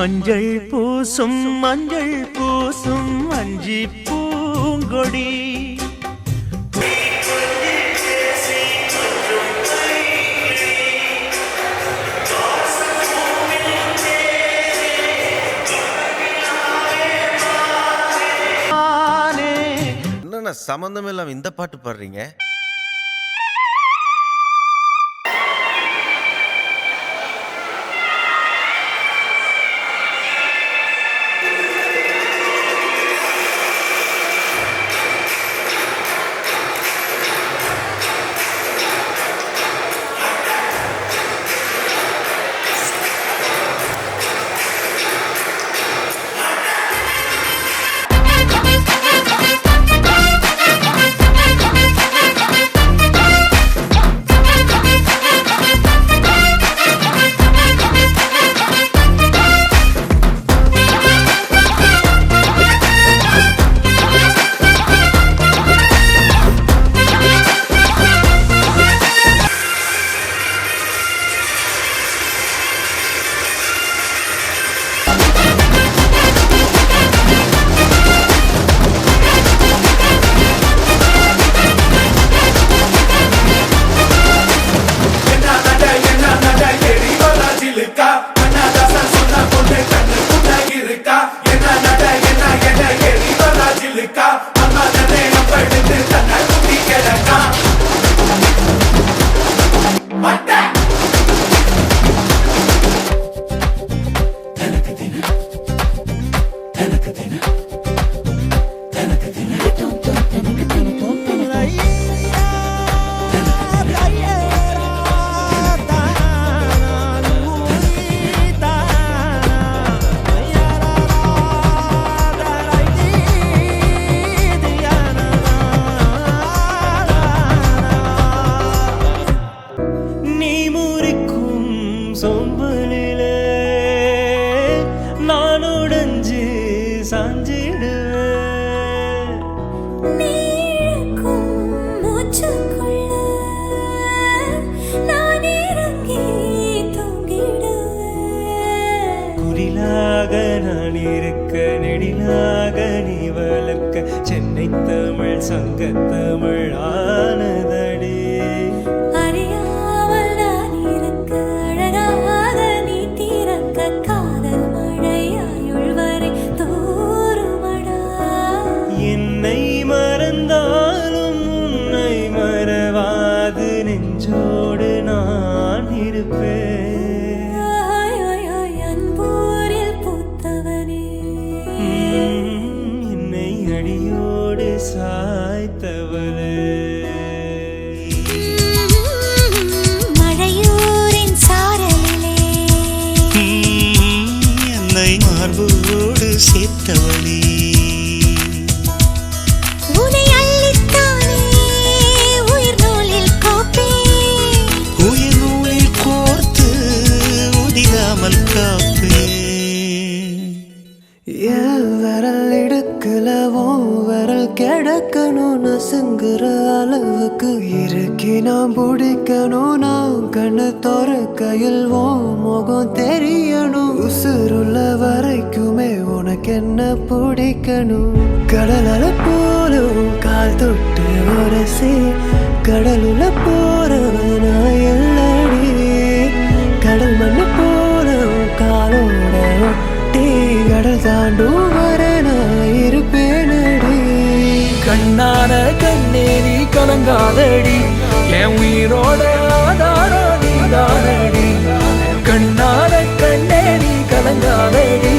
மஞ்சள் பூசும் அஞ்சி பூங்கொடி என்னன்னா சம்பந்தம் இல்லாம இந்த பாட்டு பாடுறீங்க? சொம்பலிலே நான் உடைஞ்சு சாஞ்சிடுவேன். குரிலாக நான் இருக்க நெடிலாக நீ வளர்க்க சென்னை தமிழ் சங்கத்தமிழ் ஆனதடி. என்னை மறந்தாலும் உன்னை மறவாது நெஞ்சோடு நான் இருப்பேன். என்னை அடியோடு சாய்த்தவளே. மழையூரின் சாரலிலே என்னை மார்போடு சேர்த்தவளே. விரல் எடுக்கலவோ விரல் கிடக்கணும் நசுங்குற அளவுக்கு இறுக்கி நான் பிடிக்கணும். நான் கண்ணு திறக்கையில் ஓ முகம் தெரியணும். உசுருள்ள வரைக்குமே உனக்கு என்ன பிடிக்கணும். கடல போலும் கால் தொட்டு உரசி கடலுள்ள போறவனா எல்லடி. கடல் மண்ணு போலும் காலோட ஒட்டி கடல் தாண்டும் வர நான் இருப்பேனடி. கண்ணான கண்ணே நீ கலங்காதடி, என் உயிரோட ஆதாரம் நீதானடி. கண்ணான கண்ணே நீ கலங்காதடி,